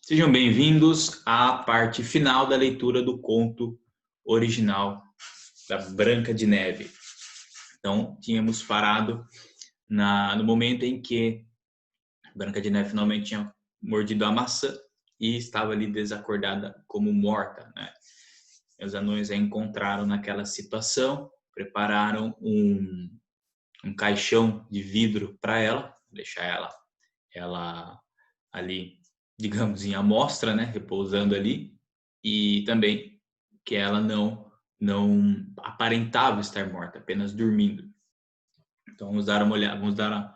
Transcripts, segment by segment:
Sejam bem-vindos à parte final da leitura do conto original da Branca de Neve. Então, tínhamos parado no momento em que Branca de Neve finalmente tinha mordido a maçã e estava ali desacordada como morta, né? Os anões a encontraram naquela situação, prepararam um caixão de vidro para ela, deixar ela ali, digamos, em amostra, né, repousando ali, e também que ela não aparentava estar morta, apenas dormindo. Então vamos dar uma olhada, vamos dar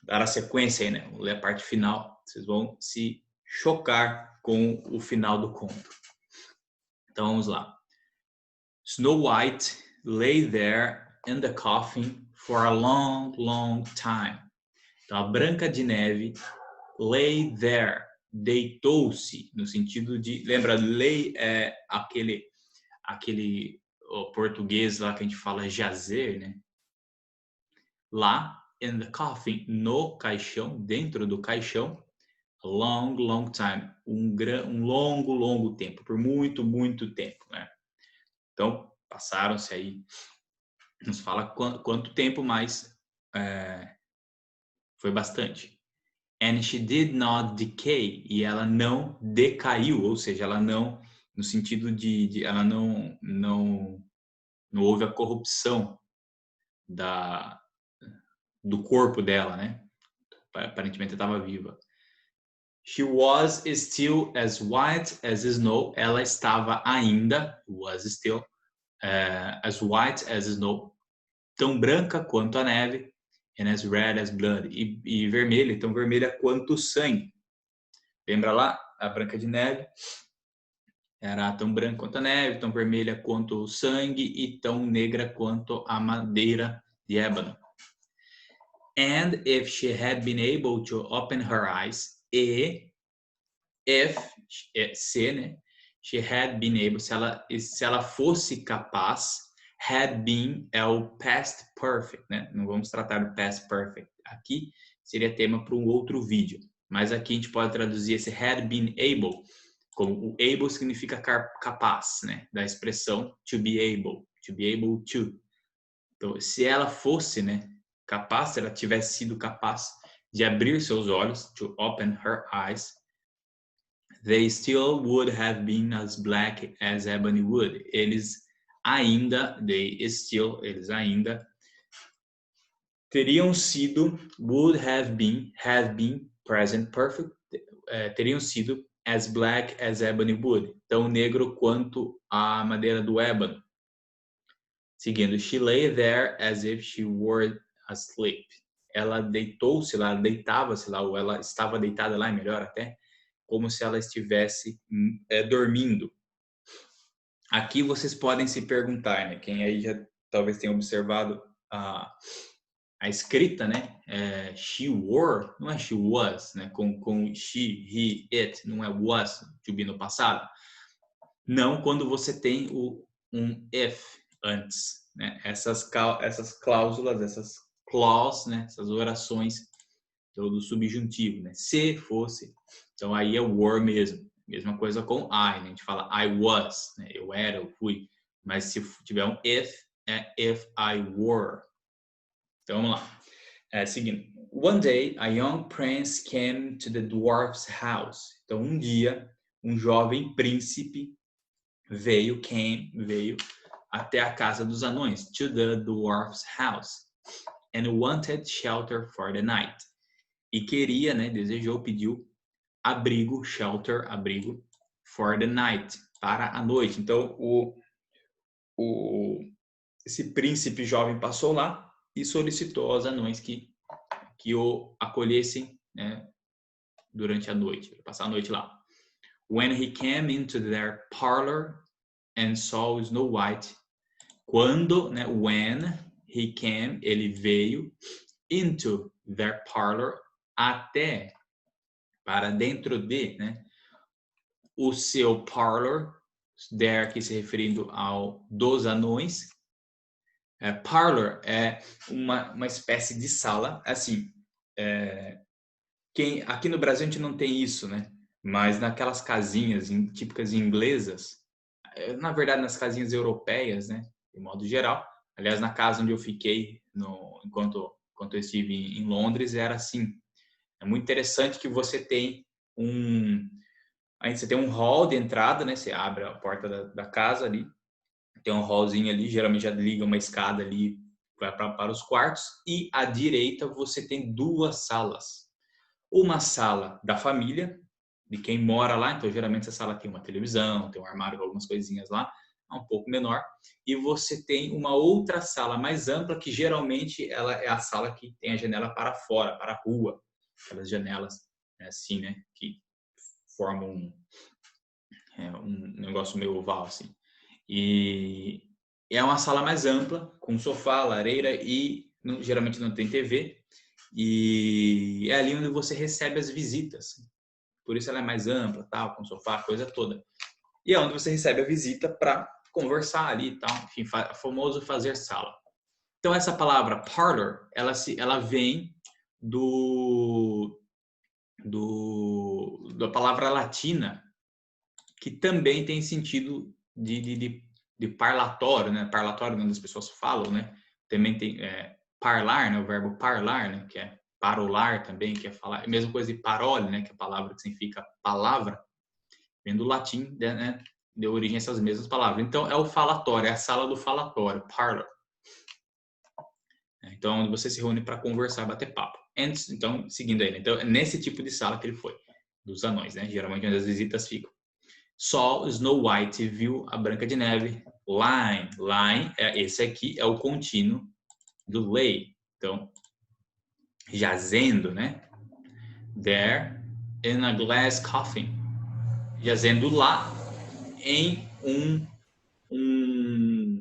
a sequência aí, né? Vamos ler a parte final. Vocês vão se chocar com o final do conto. Então vamos lá. Snow White lay there in the coffin for a long, long time. Então a Branca de Neve lay there, deitou-se, no sentido de, lembra, lay é aquele português lá que a gente fala jazer, né? Lá, in the coffin, no caixão, dentro do caixão, a long, long time, um longo, longo tempo, por muito, muito tempo, né? Então, passaram-se aí, nos fala quanto tempo, mas foi bastante. And she did not decay, e ela não decaiu, ou seja, ela não, no sentido de ela não houve a corrupção do corpo dela, né? Aparentemente estava viva. She was still as white as snow, ela estava ainda, was still, as white as snow, tão branca quanto a neve, and as red as blood, e vermelha, tão vermelha quanto o sangue. Lembra lá a Branca de Neve? Era tão branca quanto a neve, tão vermelha quanto o sangue e tão negra quanto a madeira de ébano. And if she had been able to open her eyes, e if, se, né? She had been able, se ela fosse capaz, had been é o past perfect, né? Não vamos tratar do past perfect aqui, seria tema para um outro vídeo. Mas aqui a gente pode traduzir esse had been able, como o able significa capaz, né? Da expressão to be able to. Então, se ela fosse, né, capaz, se ela tivesse sido capaz de abrir seus olhos, to open her eyes, they still would have been as black as ebony wood. Eles ainda teriam sido, would have been present perfect, teriam sido as black as ebony wood, tão negro quanto a madeira do ébano. Seguindo, she lay there as if she were asleep. Ela deitou-se lá, deitava-se lá, ou ela estava deitada lá, melhor até, como se ela estivesse dormindo. Aqui vocês podem se perguntar, né? Quem aí já talvez tenha observado a escrita, né? She wore, não é she was, né? Com she, he, it, não é was, to be no passado. Não quando você tem um if antes, né? Essas cláusulas, essas clause, né? Essas orações do subjuntivo, né? Se fosse, então aí é were mesmo. Mesma coisa com I, né? A gente fala I was, né? Eu era, eu fui. Mas se tiver um if, é if I were. Então vamos lá. Seguindo. One day, a young prince came to the dwarf's house. Então um dia, um jovem príncipe veio até a casa dos anões, to the dwarf's house, and wanted shelter for the night. E queria, né, desejou, pediu abrigo, shelter, abrigo, for the night, para a noite. Então, esse príncipe jovem passou lá e solicitou aos anões que o acolhessem, né, durante a noite, passar a noite lá. When he came into their parlor and saw Snow White, quando, né, when he came, ele veio, into their parlor, até, para dentro de, né, o seu parlor, there aqui se referindo ao dos anões. Parlor é uma espécie de sala, assim, aqui no Brasil a gente não tem isso, né? Mas naquelas casinhas típicas inglesas, na verdade nas casinhas europeias, né, de modo geral. Aliás, na casa onde eu fiquei enquanto eu estive em Londres, era assim. É muito interessante que você tem aí você tem um hall de entrada, né? Você abre a porta da casa ali, tem um hallzinho ali, geralmente já liga uma escada ali para os quartos, e à direita você tem duas salas. Uma sala da família, de quem mora lá, então geralmente essa sala tem uma televisão, tem um armário com algumas coisinhas lá, é um pouco menor, e você tem uma outra sala mais ampla, que geralmente ela é a sala que tem a janela para fora, para a rua, aquelas janelas assim, né, que formam um negócio meio oval assim. E é uma sala mais ampla, com sofá, lareira e geralmente não tem TV. E é ali onde você recebe as visitas. Por isso ela é mais ampla, tal, com sofá, coisa toda. E é onde você recebe a visita para conversar ali e tal. Enfim, famoso fazer sala. Então essa palavra parlor, ela vem da palavra latina, que também tem sentido de parlatório, né? Parlatório, onde as pessoas falam, né? Também tem parlar, né? O verbo parlar, né? Que é parolar também, que é falar. A mesma coisa de parole, né? Que é a palavra que significa palavra, vem do latim, né? Deu origem a essas mesmas palavras. Então, é o falatório, é a sala do falatório, parlor. Então, onde você se reúne para conversar, bater papo. Então, seguindo aí, então, é nesse tipo de sala que ele foi, dos anões, né? Geralmente onde as visitas ficam. Só Snow White viu a Branca de Neve. Line, esse aqui é o contínuo do lay. Então, jazendo, né? There in a glass coffin. Jazendo lá em um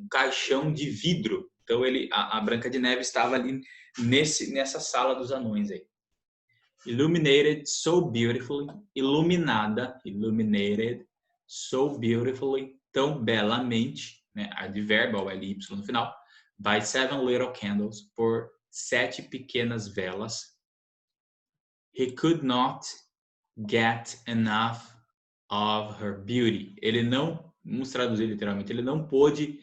caixão de vidro. Então, a Branca de Neve estava ali nessa sala dos anões aí. Illuminated so beautifully. Illuminated so beautifully, tão belamente, né, advérbio, LY no final, by 7 little candles, por 7 pequenas velas. He could not get enough of her beauty. Ele não, vamos traduzir literalmente, ele não pôde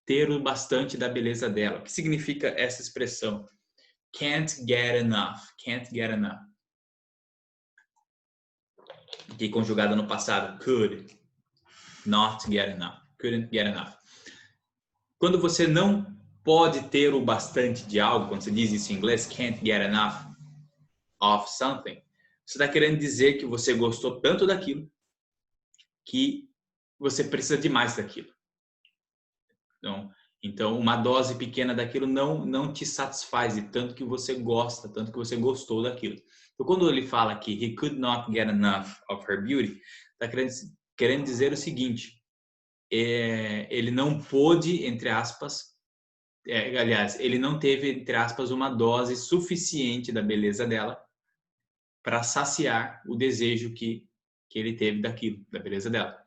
ter o bastante da beleza dela. O que significa essa expressão? Can't get enough. Can't get enough. Que conjugada no passado, could not get enough. Couldn't get enough. Quando você não pode ter o bastante de algo, quando você diz isso em inglês, can't get enough of something, você está querendo dizer que você gostou tanto daquilo que você precisa de mais daquilo. Então uma dose pequena daquilo não te satisfaz de tanto que você gosta, tanto que você gostou daquilo. Então, quando ele fala que he could not get enough of her beauty, está querendo dizer o seguinte: ele não pôde, entre aspas, aliás, ele não teve, entre aspas, uma dose suficiente da beleza dela para saciar o desejo que ele teve daquilo, da beleza dela.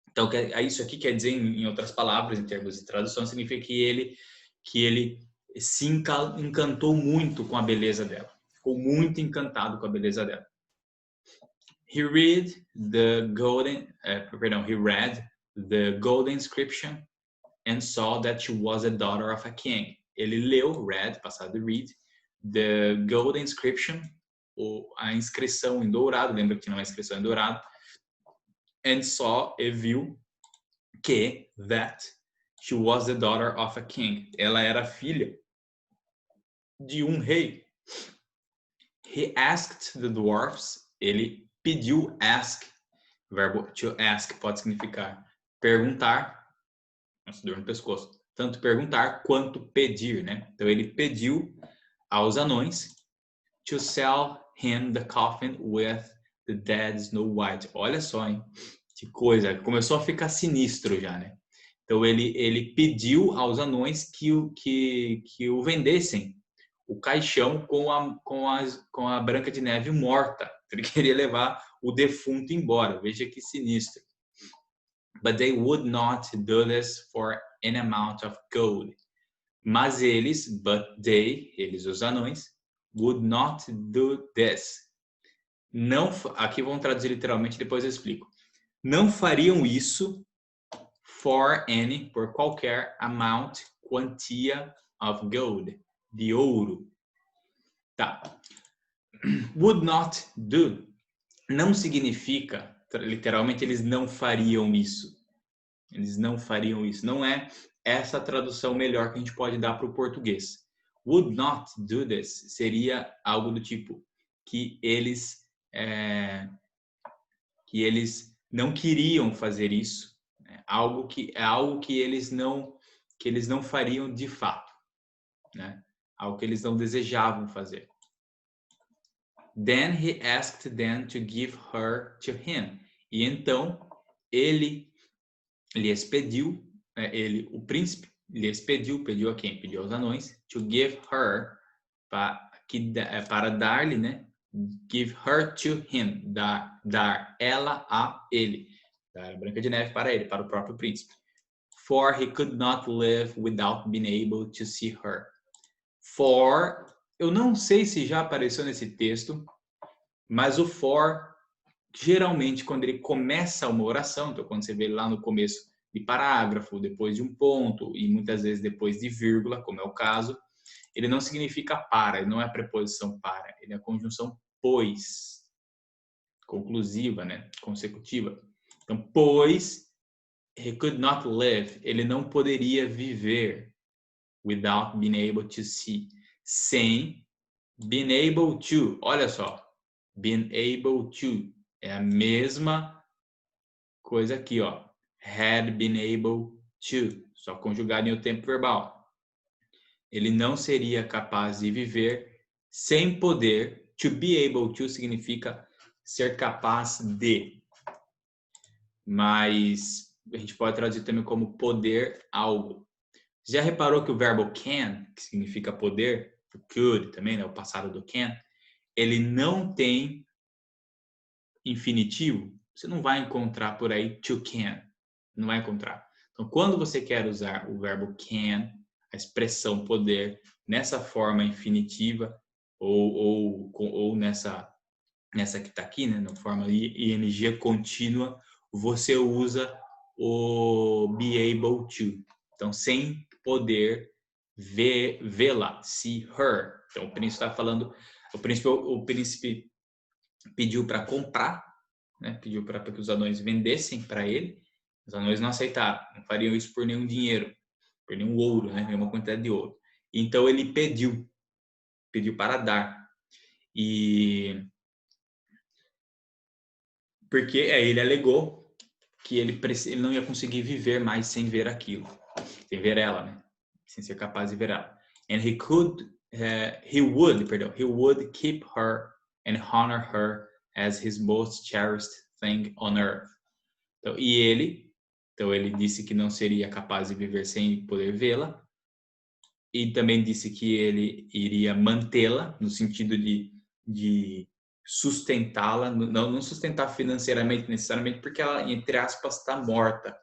Então, isso aqui quer dizer, em outras palavras, em termos de tradução, significa que ele se encantou muito com a beleza dela. Ficou muito encantado com a beleza dela. He read the golden inscription and saw that she was a daughter of a king. Ele leu, read, passado de read, the golden inscription, a inscrição em dourado, lembra que tinha uma inscrição em dourado, and saw, e viu, that she was the daughter of a king. Ela era filha de um rei. He asked the dwarfs, ele pediu, ask, o verbo to ask pode significar perguntar, nossa, dor no pescoço, tanto perguntar quanto pedir, né? Então ele pediu aos anões to sell him the coffin with the dead Snow White. Olha só, hein? Que coisa, começou a ficar sinistro já, né? Então ele pediu aos anões que o vendessem o caixão com a Branca de Neve morta. Ele queria levar o defunto embora. Veja que sinistro. But they would not do this for an amount of gold. Mas eles, os anões, would not do this. não, aqui vamos traduzir literalmente, depois eu explico. Não fariam isso for any, por qualquer amount, quantia of gold, de ouro. Tá. Would not do não significa, literalmente, eles não fariam isso. Eles não fariam isso. Não é essa a tradução melhor que a gente pode dar para o português. Would not do this seria algo do tipo que eles não queriam fazer isso, né? algo que eles não fariam de fato, né? Algo que eles não desejavam fazer. Then he asked them to give her to him. E então ele lhes pediu, o príncipe lhes pediu a quem? Pediu aos anões, to give her, para dar-lhe, né? Give her to him, dar ela a ele. Dar a Branca de Neve para ele, para o próprio príncipe. For he could not live without being able to see her. For, eu não sei se já apareceu nesse texto, mas o for, geralmente, quando ele começa uma oração, então quando você vê lá no começo de parágrafo, depois de um ponto e muitas vezes depois de vírgula, como é o caso, ele não significa para, ele não é a preposição para, ele é a conjunção pois, conclusiva, né? Consecutiva. Então, pois, he could not live, ele não poderia viver without being able to see, sem being able to, olha só, being able to, é a mesma coisa aqui, ó, had been able to, só conjugado em o tempo verbal. Ele não seria capaz de viver sem poder. To be able to significa ser capaz de. Mas a gente pode traduzir também como poder algo. Já reparou que o verbo can, que significa poder, o could também, né, o passado do can, ele não tem infinitivo? Você não vai encontrar por aí to can. Não vai encontrar. Então, quando você quer usar o verbo can, a expressão poder, nessa forma infinitiva ou nessa que está aqui, né, na forma ing contínua, você usa o be able to. Então, sem poder vê-la, see her. Então, o príncipe está falando, o príncipe pediu para comprar, né, pediu para que os anões vendessem para ele. Os anões não aceitaram, não fariam isso por nenhum dinheiro, por nenhum ouro, né, nenhuma quantidade de ouro. Então ele pediu para dar. E porque ele alegou que ele não ia conseguir viver mais sem ver aquilo, sem ver ela, né, sem ser capaz de ver ela. And he would keep her and honor her as his most cherished thing on earth. Então, ele disse que não seria capaz de viver sem poder vê-la, e também disse que ele iria mantê-la, no sentido de sustentá-la, não sustentar financeiramente necessariamente, porque ela, entre aspas, está morta,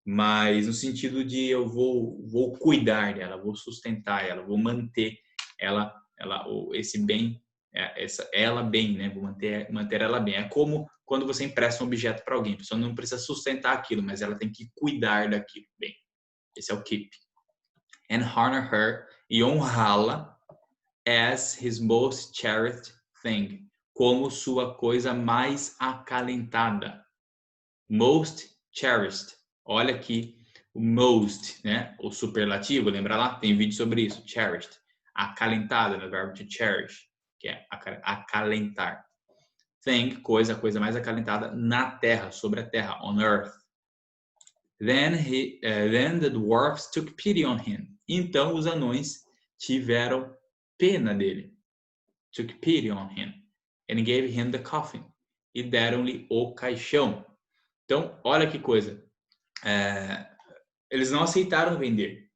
mas no sentido de eu vou cuidar dela, vou sustentar ela, vou manter ela esse bem, ela bem, né? Vou manter ela bem. É como quando você empresta um objeto para alguém, a pessoa não precisa sustentar aquilo, mas ela tem que cuidar daquilo. Bem, esse é o keep. And honor her, e honrá-la as his most cherished thing, como sua coisa mais acalentada. Most cherished. Olha aqui o most, né? O superlativo, lembra lá? Tem vídeo sobre isso. Cherished. Acalentada, no verbo to cherish, que é acalentar. Thing, coisa mais acalentada na terra, sobre a terra, on earth. Then the dwarfs took pity on him. Então os anões tiveram pena dele. Took pity on him and gave him the coffin. E deram-lhe o caixão. Então, olha que coisa. Eles não aceitaram vender.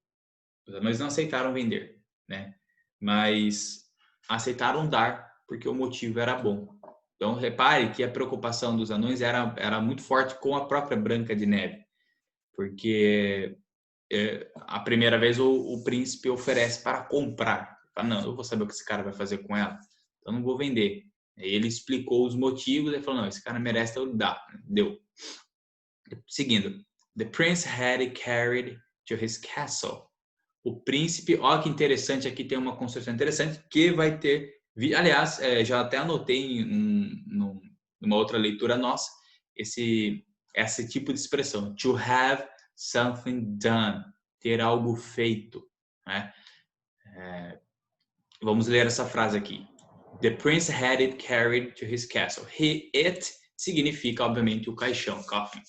Os anões não aceitaram vender, né? Mas aceitaram dar, porque o motivo era bom. Então, repare que a preocupação dos anões era muito forte com a própria Branca de Neve. Porque a primeira vez o príncipe oferece para comprar. Fala, não, eu vou saber o que esse cara vai fazer com ela. Então, não vou vender. Ele explicou os motivos e falou, não, esse cara merece, então deu. Seguindo. The prince had it carried to his castle. O príncipe, olha que interessante, aqui tem uma construção interessante, que vai ter, aliás, já até anotei numa outra leitura nossa, esse tipo de expressão, to have something done, ter algo feito, né? Vamos ler essa frase aqui. The prince had it carried to his castle. It significa, obviamente, o caixão, coffin.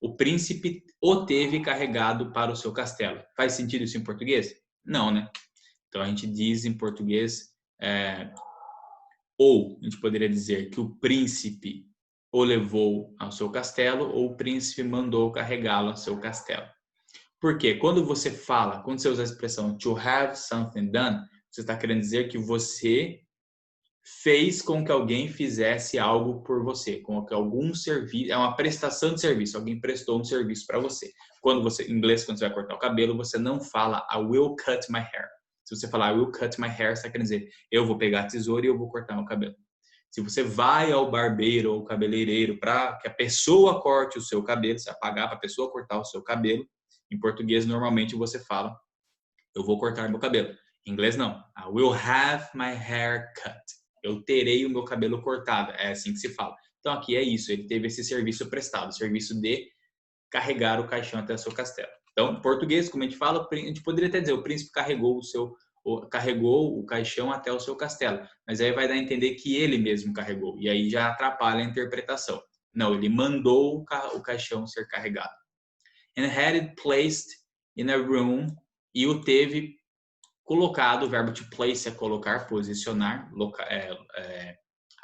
O príncipe o teve carregado para o seu castelo. Faz sentido isso em português? Não, né? Então a gente diz em português, ou a gente poderia dizer que o príncipe o levou ao seu castelo ou o príncipe mandou carregá-lo ao seu castelo. Porque quando você usa a expressão to have something done, você está querendo dizer que você fez com que alguém fizesse algo por você, com que algum serviço, é uma prestação de serviço, alguém prestou um serviço para você. Em inglês, quando você vai cortar o cabelo, você não fala I will cut my hair. Se você falar I will cut my hair, você está querendo dizer eu vou pegar a tesoura e eu vou cortar meu cabelo. Se você vai ao barbeiro ou cabeleireiro para que a pessoa corte o seu cabelo, você vai pagar para a pessoa cortar o seu cabelo, em português, normalmente você fala eu vou cortar meu cabelo. Em inglês, não. I will have my hair cut. Eu terei o meu cabelo cortado. É assim que se fala. Então, aqui é isso. Ele teve esse serviço prestado. O serviço de carregar o caixão até o seu castelo. Então, em português, como a gente fala, a gente poderia até dizer o príncipe carregou o caixão até o seu castelo. Mas aí vai dar a entender que ele mesmo carregou. E aí já atrapalha a interpretação. Não, ele mandou o caixão ser carregado. And had it placed in a room. E o teve colocado, o verbo to place é colocar, posicionar,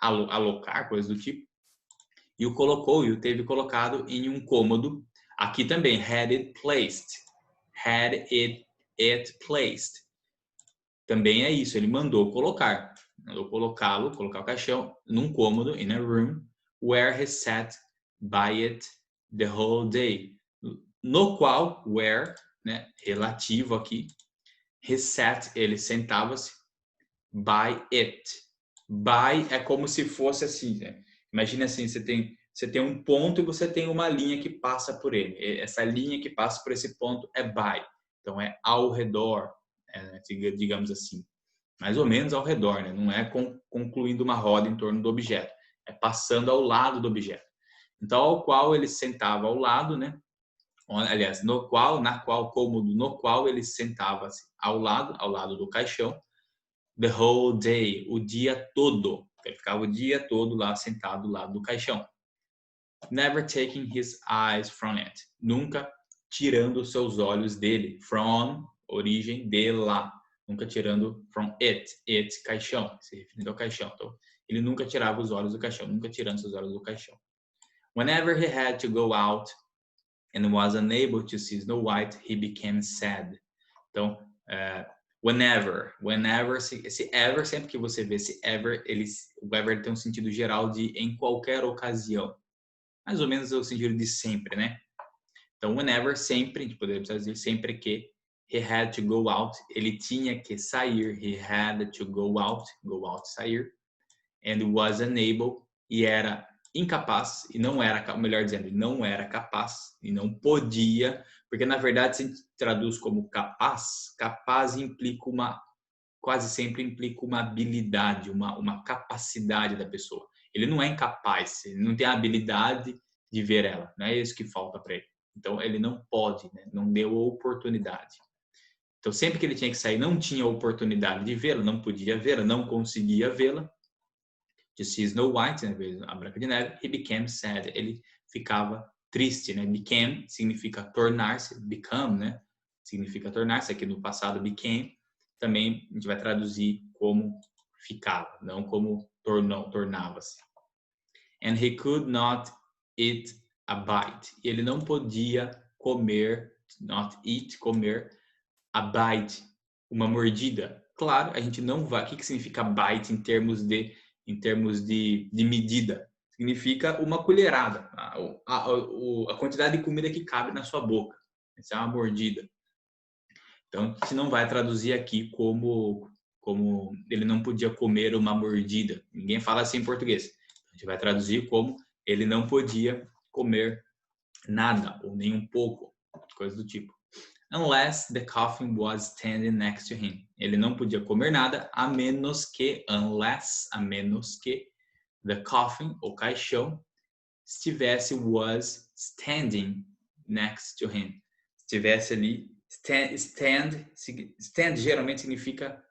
alocar, coisa do tipo. E o teve colocado em um cômodo. Aqui também, had it placed. Had it placed. Também é isso, ele mandou colocar. Mandou colocar o caixão num cômodo, in a room, where he sat by it the whole day. No qual, where, né, relativo aqui, he sat, ele sentava-se, by it. By é como se fosse assim, né? Imagina assim, você tem um ponto e você tem uma linha que passa por ele. Essa linha que passa por esse ponto é by. Então é ao redor, digamos assim. Mais ou menos ao redor, né? Não é concluindo uma roda em torno do objeto. É passando ao lado do objeto. Então, ao qual ele sentava ao lado, né? Aliás, cômodo no qual ele sentava-se ao lado do caixão, the whole day, o dia todo. Ele ficava o dia todo lá sentado do lado do caixão. Never taking his eyes from it. Nunca tirando os seus olhos dele. From, origem, de lá. Nunca tirando from it, caixão, se referindo ao caixão. Então, ele nunca tirava os olhos do caixão, nunca tirando seus olhos do caixão. Whenever he had to go out and was unable to see Snow White, he became sad. Então, whenever, esse ever, sempre que você vê esse ever, o ever tem um sentido geral de em qualquer ocasião. Mais ou menos é o sentido de sempre, né? Então, whenever, sempre, a gente poderia dizer sempre que he had to go out, ele tinha que sair, he had to go out, sair, and was unable, e era incapaz, e não era, melhor dizendo, não era capaz, e não podia, porque na verdade se a gente traduz como capaz implica quase sempre implica uma habilidade, uma capacidade da pessoa. Ele não é incapaz, ele não tem a habilidade de ver ela, não é isso que falta para ele. Então ele não pode, né? Não deu oportunidade. Então sempre que ele tinha que sair, não tinha oportunidade de vê-la, não podia vê-la, não conseguia vê-la. To see Snow White, né, a Branca de Neve, he became sad. Ele ficava triste, né? Became significa tornar-se, become, né? Significa tornar-se. Aqui no passado, became, também a gente vai traduzir como ficava, não como tornava-se. And he could not eat a bite. E ele não podia comer, not eat, comer, a bite, uma mordida. Claro, a gente não vai. O que significa bite em termos de medida? Significa uma colherada, a quantidade de comida que cabe na sua boca. Essa é uma mordida. Então, a gente não vai traduzir aqui como como ele não podia comer uma mordida. Ninguém fala assim em português. A gente vai traduzir como ele não podia comer nada ou nem um pouco, coisa do tipo. Unless the coffin was standing next to him. Ele não podia comer nada a menos que the coffin, o caixão, was standing next to him. Estivesse ali, stand geralmente significa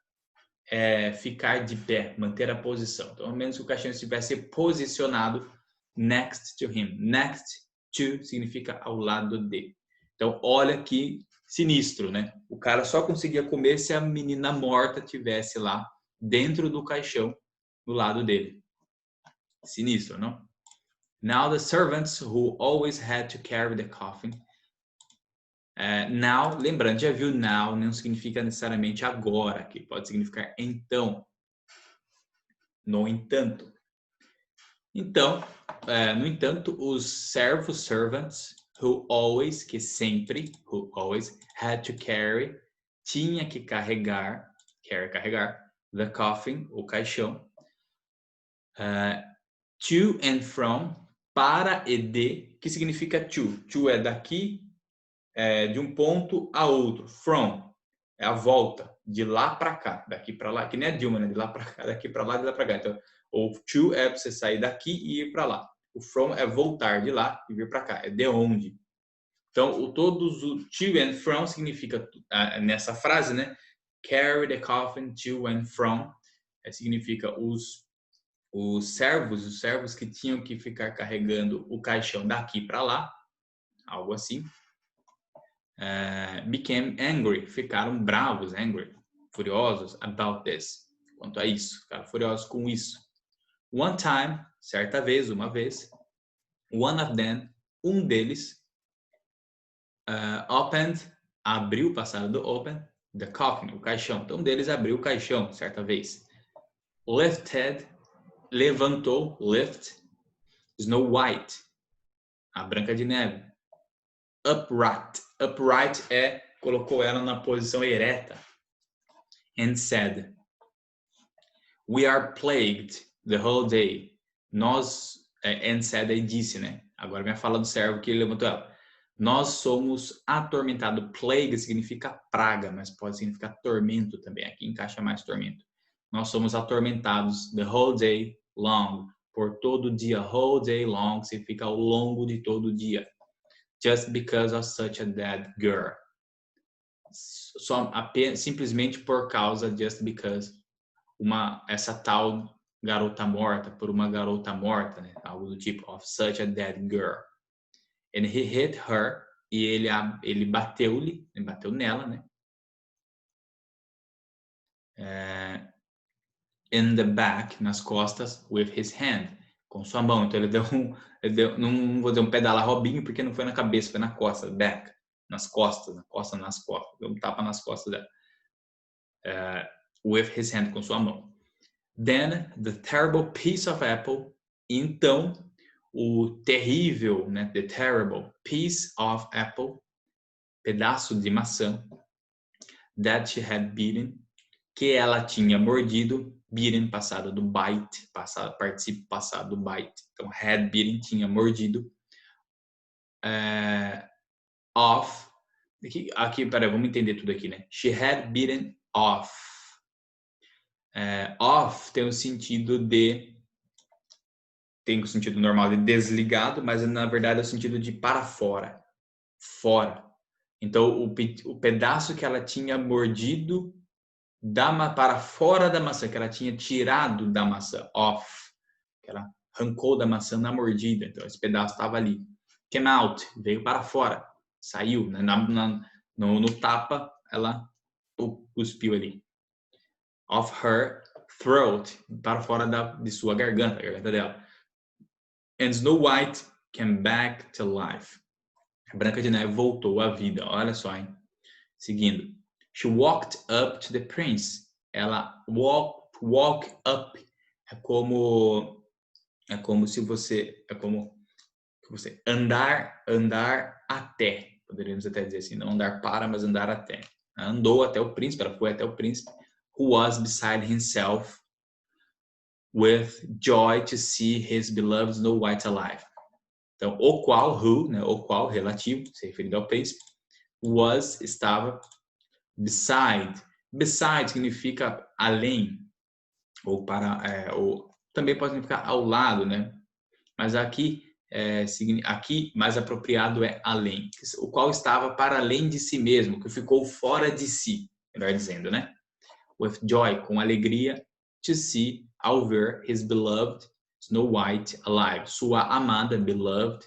ficar de pé, manter a posição. Então, ao menos que o caixão estivesse posicionado next to him. Next to significa ao lado de. Então, olha que sinistro, né? O cara só conseguia comer se a menina morta tivesse lá dentro do caixão do lado dele. Sinistro, não? Now the servants who always had to carry the coffin. Now, lembrando, já viu now, não significa necessariamente agora, que pode significar então. No entanto. Então, no entanto, os servants, who always had to carry, tinha que carregar, the coffin, o caixão, to and from, para e de, que significa to. To é daqui, de um ponto a outro. From é a volta, de lá para cá, daqui para lá, que nem a Dilma, né? De lá para cá, daqui para lá, de lá para cá. Então, o to é você sair daqui e ir para lá. O from é voltar de lá e vir para cá, é de onde. Então, todos o to and from significa, nessa frase, né? Carry the coffin to and from, significa os servos que tinham que ficar carregando o caixão daqui para lá, algo assim. Became angry, ficaram bravos, furiosos about this, quanto a isso, ficaram furiosos com isso. One time, certa vez, uma vez, one of them, um deles, abriu, passado do open, the coffin, o caixão. Então, um deles abriu o caixão, certa vez. Lifted, levantou, lift, Snow White, a Branca de Neve. Upright colocou ela na posição ereta. And said, we are plagued the whole day. And said, aí disse, né? Agora vem a fala do servo que levantou ela. Nós somos atormentados. Plague significa praga, mas pode significar tormento também. Aqui encaixa mais tormento. Nós somos atormentados the whole day long. Por todo dia. Whole day long significa ao longo de todo o dia. Just because of such a dead girl. Simplesmente por causa, just because, essa tal garota morta, por uma garota morta, né? Algo do tipo, of such a dead girl. And he hit her, e ele bateu nela, né? In the back, nas costas, with his hand, com sua mão. Então ele deu não vou dizer um pedala Robinho, porque não foi na cabeça, foi na costa, back, nas costas, deu um tapa nas costas dela. With his hand, com sua mão. Then the terrible piece of apple, então o terrível, né, the terrible piece of apple, pedaço de maçã, that she had bitten, que ela tinha mordido, bitten, passado do bite, participo passado do bite. Então, had bitten, tinha mordido. Off, aqui, peraí, vamos entender tudo aqui, né? She had bitten off. Off tem o sentido normal de desligado, mas na verdade é o sentido de para fora, fora. Então, o pedaço que ela tinha mordido para fora da maçã, que ela tinha tirado da maçã, off, que ela arrancou da maçã na mordida, então esse pedaço estava ali. Came out, veio para fora, saiu, né? No tapa, ela cuspiu ali. Of her throat, para fora de sua garganta, a garganta dela. And Snow White came back to life. A Branca de Neve voltou à vida, olha só, hein? Seguindo. She walked up to the prince. Ela walk up é como se você andar até. Poderíamos até dizer assim, não andar para, mas andar até. Ela andou até o príncipe, ela foi até o príncipe. who was beside himself with joy to see his beloved Snow White alive. Então, o qual, who, né, o qual, relativo, se referindo ao príncipe, was, estava, beside. Beside significa além, ou para, ou também pode significar ao lado, né? Mas aqui, aqui mais apropriado é além, o qual estava para além de si mesmo, que ficou fora de si, melhor dizendo, né? With joy, com alegria, to see, ao ver, his beloved Snow White alive, sua amada, beloved,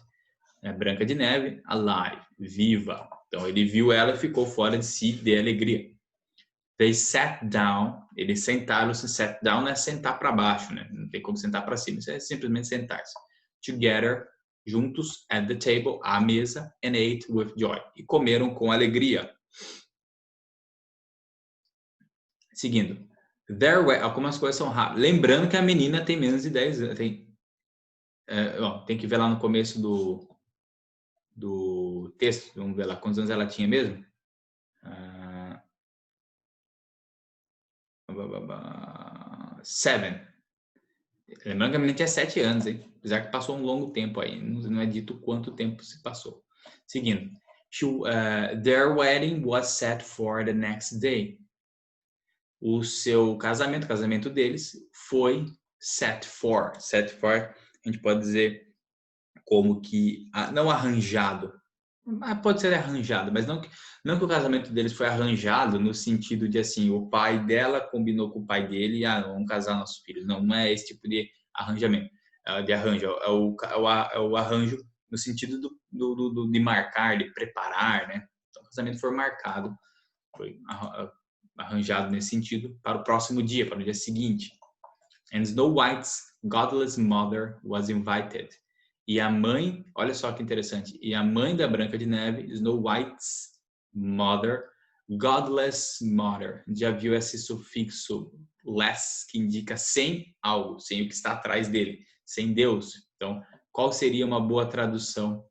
Branca de Neve, alive, viva. Então ele viu ela e ficou fora de si de alegria. They sat down, eles sentaram, se sat down é sentar para baixo, né? Não tem como sentar para cima, isso é simplesmente sentar-se. Together, juntos, at the table, à mesa, and ate with joy. E comeram com alegria. Seguindo. There were, algumas coisas são rápidas. Lembrando que a menina tem menos de 10 anos. Tem que ver lá no começo do texto. Vamos ver lá quantos anos ela tinha mesmo. 7. Lembrando que a menina tinha 7 anos, hein? Apesar que passou um longo tempo aí. Não é dito quanto tempo se passou. Seguindo. Their wedding was set for the next day. O seu casamento, o casamento deles, foi set for. Set for, a gente pode dizer como que, não arranjado. Pode ser arranjado, mas não que o casamento deles foi arranjado no sentido de assim, o pai dela combinou com o pai dele e vamos casar nossos filhos. Não é esse tipo de arranjamento, de arranjo. É o arranjo no sentido de marcar, de preparar, né? Então, o casamento foi marcado, foi arranjado nesse sentido para o próximo dia, para o dia seguinte. And Snow White's godless mother was invited. E a mãe, olha só que interessante, e a mãe da Branca de Neve, Snow White's mother, godless mother. Já viu esse sufixo less, que indica sem algo, sem o que está atrás dele, sem Deus. Então, qual seria uma boa tradução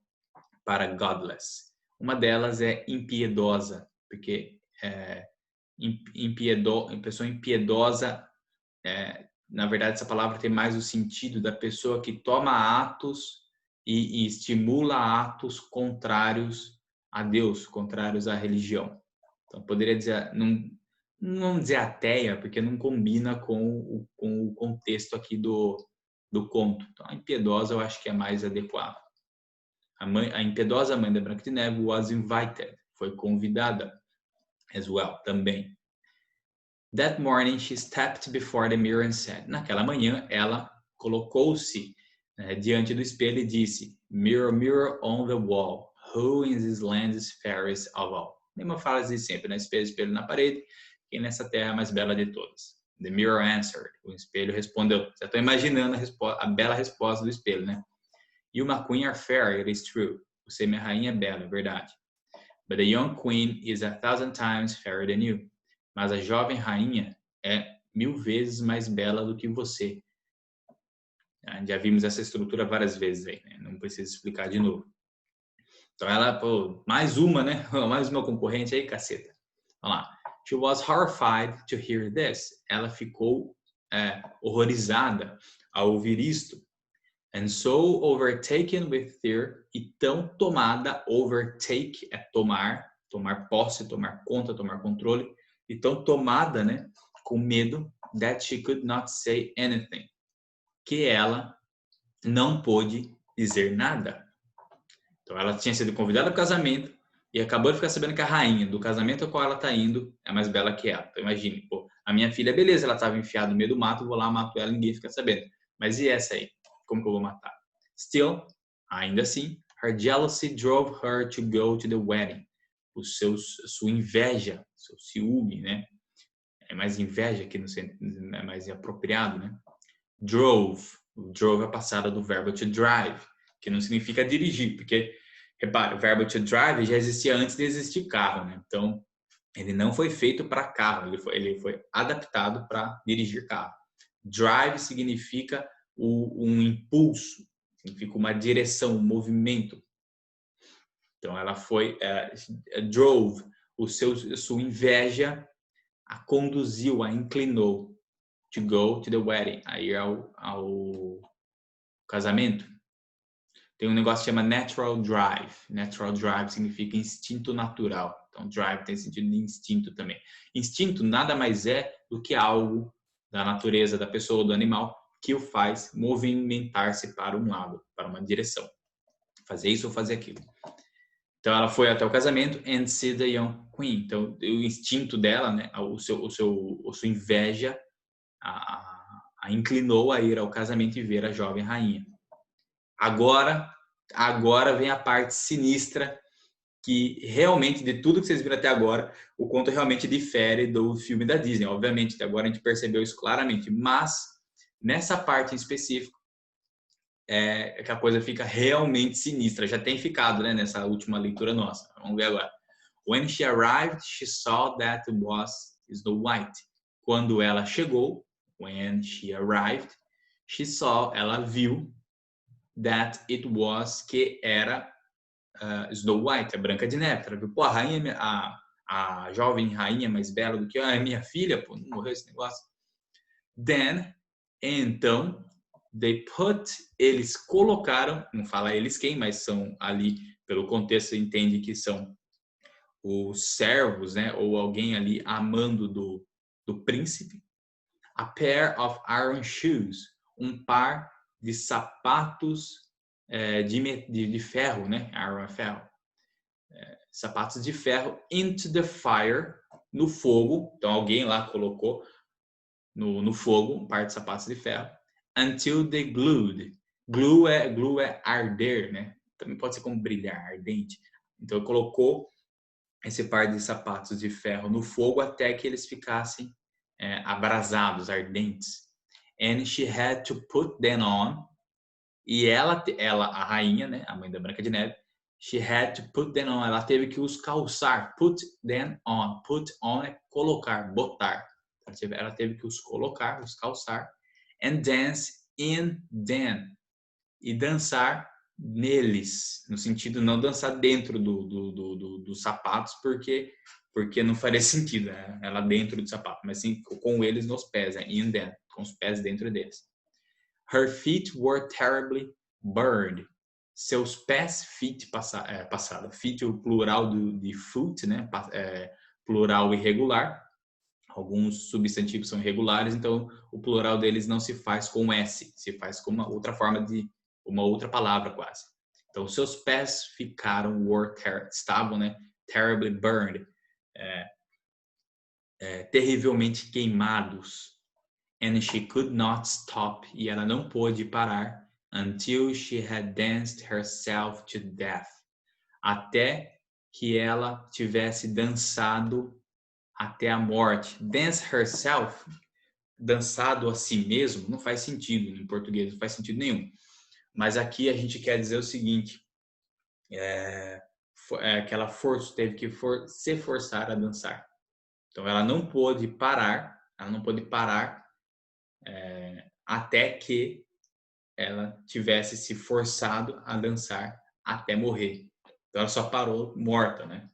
para godless? Uma delas é impiedosa, porque pessoa impiedosa, na verdade essa palavra tem mais o sentido da pessoa que toma atos e estimula atos contrários a Deus, contrários à religião. Então poderia dizer, não dizer ateia, porque não combina com o contexto aqui do conto. Então a impiedosa eu acho que é mais adequado. A impiedosa mãe da Branca de Neve was invited, foi convidada as well, também. That morning she stepped before the mirror and said. Naquela manhã ela colocou-se diante do espelho e disse: Mirror, mirror on the wall, who in this land is fairest of all? Mesma frase de sempre, né? Espelho, espelho na parede, quem nessa terra é a mais bela de todas? The mirror answered. O espelho respondeu. Já estou imaginando a bela resposta do espelho, né? You, my queen, are fair, it is true. Você, minha rainha, é bela, é verdade. But the young queen is 1,000 times fairer than you. Mas a jovem rainha é 1000 vezes mais bela do que você. Já vimos essa estrutura várias vezes aí, né? Não preciso explicar de novo. Então ela, mais uma, né? Mais uma concorrente aí, caceta. Vamos lá. She was horrified to hear this. Ela ficou horrorizada ao ouvir isto. And so overtaken with fear, e tão tomada, overtake é tomar posse, tomar conta, tomar controle, e tão tomada, né, com medo, that she could not say anything, que ela não pôde dizer nada. Então ela tinha sido convidada para o casamento e acabou de ficar sabendo que a rainha do casamento ao qual ela está indo é mais bela que ela. Então imagine, a minha filha, beleza, ela estava enfiada no meio do mato, vou lá, mato ela, ninguém fica sabendo. Mas e essa aí? Como que eu vou matar? Still, ainda assim, her jealousy drove her to go to the wedding. Sua inveja, seu ciúme, né? É mais inveja que é mais apropriado, né? Drove é a passada do verbo to drive, que não significa dirigir, porque, repare, o verbo to drive já existia antes de existir carro, né? Então, ele não foi feito para carro, ele foi adaptado para dirigir carro. Drive significa um impulso, significa uma direção, um movimento. Então ela drove sua inveja a conduziu, a inclinou to go to the wedding, a ir ao casamento. Tem um negócio que chama natural drive. Natural drive significa instinto natural. Então, drive tem sentido de instinto também. Instinto nada mais é do que algo da natureza da pessoa ou do animal que o faz movimentar-se para um lado, para uma direção. Fazer isso ou fazer aquilo. Então, ela foi até o casamento and see the young queen. Então, o instinto dela, né, a sua inveja, a inclinou a ir ao casamento e ver a jovem rainha. Agora vem a parte sinistra, que realmente, de tudo que vocês viram até agora, o conto realmente difere do filme da Disney. Obviamente, até agora a gente percebeu isso claramente. Mas, nessa parte em específico, é que a coisa fica realmente sinistra. Já tem ficado, né, nessa última leitura nossa. Vamos ver agora. When she arrived, she saw that it was Snow White. Quando ela chegou, when she arrived, ela viu that it was, que era Snow White, a Branca de Neve. Ela viu, pô, a rainha, a jovem rainha mais bela do que a minha filha, pô, não morreu esse negócio. Then, então, eles colocaram, não fala eles quem, mas são ali, pelo contexto, entende que são os servos, né, ou alguém ali amando do príncipe, a pair of iron shoes, um par de sapatos de ferro, né, iron é ferro, sapatos de ferro, into the fire, no fogo, então alguém lá colocou no fogo um par de sapatos de ferro, until they glued. Glue é arder, né? Também pode ser como brilhar, ardente. Então colocou esse par de sapatos de ferro no fogo até que eles ficassem abrasados, ardentes. And she had to put them on. E ela, a rainha, né, a mãe da Branca de Neve, she had to put them on. Ela teve que os calçar. Put them on. Put on é colocar, botar. Ela teve que os colocar, os calçar. And dance in them. E dançar neles. No sentido, não dançar dentro dos sapatos, porque não faria sentido, né? Ela dentro do sapato, mas sim com eles nos pés, né? In them, com os pés dentro deles. Her feet were terribly burned. Seus pés, feet, passado. Feet, o plural de foot, né? Plural irregular. Alguns substantivos são irregulares, então o plural deles não se faz com S, se faz com uma outra forma uma outra palavra quase. Então, seus pés ficaram, estavam, né? Terribly burned. Terrivelmente queimados. And she could not stop. E ela não pôde parar until she had danced herself to death. Até que ela tivesse dançado até a morte. Dance herself, dançado a si mesmo, não faz sentido em português, não faz sentido nenhum. Mas aqui a gente quer dizer o seguinte, que ela teve que se forçar a dançar. Então ela não pôde parar, até que ela tivesse se forçado a dançar até morrer. Então ela só parou morta, né?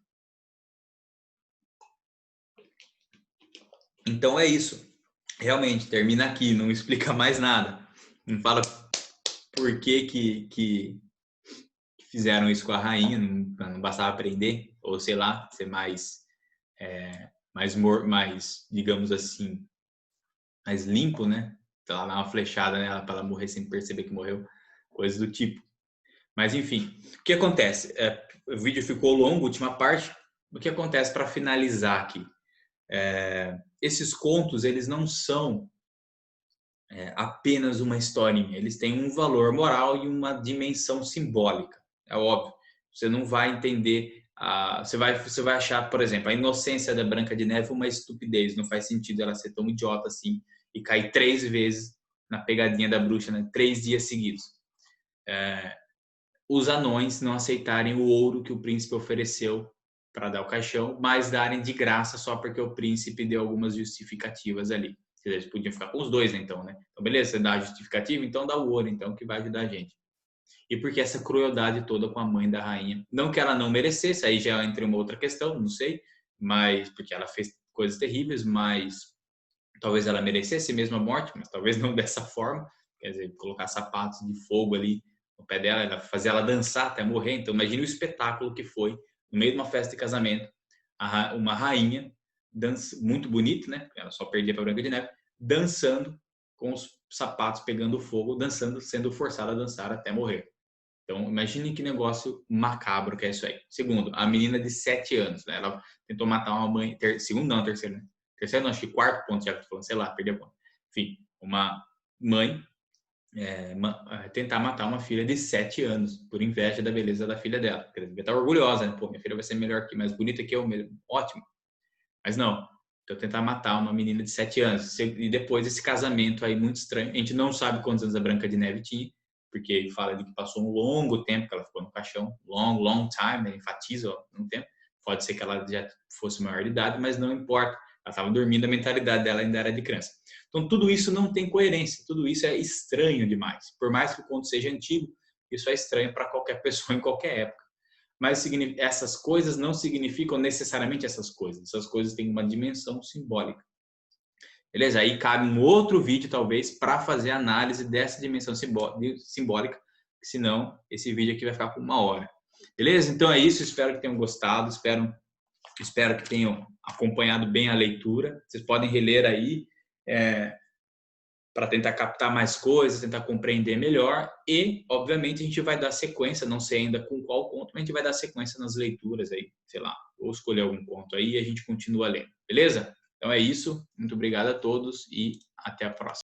Então é isso. Realmente, termina aqui, não explica mais nada. Não fala por que fizeram isso com a rainha, não bastava aprender, ou sei lá, ser mais, digamos assim, mais limpo, né? Então, ela dá uma flechada nela para ela morrer sem perceber que morreu, coisas do tipo. Mas enfim, o que acontece? O vídeo ficou longo, última parte. O que acontece para finalizar aqui? Esses contos, eles não são apenas uma historinha. Eles têm um valor moral e uma dimensão simbólica. É óbvio. Você não vai entender... Você vai achar, por exemplo, a inocência da Branca de Neve uma estupidez. Não faz sentido ela ser tão idiota assim e cair 3 vezes na pegadinha da bruxa, né? 3 dias seguidos. Os anões não aceitarem o ouro que o príncipe ofereceu para dar o caixão, mas darem de graça só porque o príncipe deu algumas justificativas ali. Eles podiam ficar com os dois, né, então, né? Então, beleza, você dá a justificativa, então dá o ouro, então, que vai ajudar a gente. E porque essa crueldade toda com a mãe da rainha. Não que ela não merecesse, aí já entra uma outra questão, não sei, mas porque ela fez coisas terríveis, mas talvez ela merecesse mesmo a morte, mas talvez não dessa forma. Quer dizer, colocar sapatos de fogo ali no pé dela, fazer ela dançar até morrer. Então, imagine o espetáculo que foi, no meio de uma festa de casamento, uma rainha, muito bonita, né? Ela só perdia para Branca de Neve, dançando com os sapatos pegando fogo, dançando, sendo forçada a dançar até morrer. Então, imagine que negócio macabro que é isso aí. Segundo, a menina de 7 anos, né? Ela tentou matar uma mãe, segundo não, terceiro, né? Terceiro não, acho que quarto ponto, já que eu tô falando, sei lá, perdi a conta. Enfim, uma mãe tentar matar uma filha de 7 anos por inveja da beleza da filha dela. Ela devia estar orgulhosa, né? Pô, minha filha vai ser melhor que, mais bonita que eu, ótimo. Mas não, então tentar matar uma menina de 7 anos. E depois esse casamento aí muito estranho. A gente não sabe quantos anos a Branca de Neve tinha, porque ele fala de que passou um longo tempo que ela ficou no caixão. Long time, né? Enfatiza um tempo. Pode ser que ela já fosse maior de idade, mas não importa. Ela estava dormindo, a mentalidade dela ainda era de criança. Então, tudo isso não tem coerência. Tudo isso é estranho demais. Por mais que o conto seja antigo, isso é estranho para qualquer pessoa em qualquer época. Mas essas coisas não significam necessariamente essas coisas. Essas coisas têm uma dimensão simbólica. Beleza? Aí cabe um outro vídeo, talvez, para fazer análise dessa dimensão simbólica, senão esse vídeo aqui vai ficar por 1 hora. Beleza? Então é isso. Espero que tenham gostado. Espero que tenham acompanhado bem a leitura. Vocês podem reler aí para tentar captar mais coisas, tentar compreender melhor. E, obviamente, a gente vai dar sequência, não sei ainda com qual conto, mas a gente vai dar sequência nas leituras aí, sei lá, ou escolher algum conto aí e a gente continua lendo. Beleza? Então é isso. Muito obrigado a todos e até a próxima.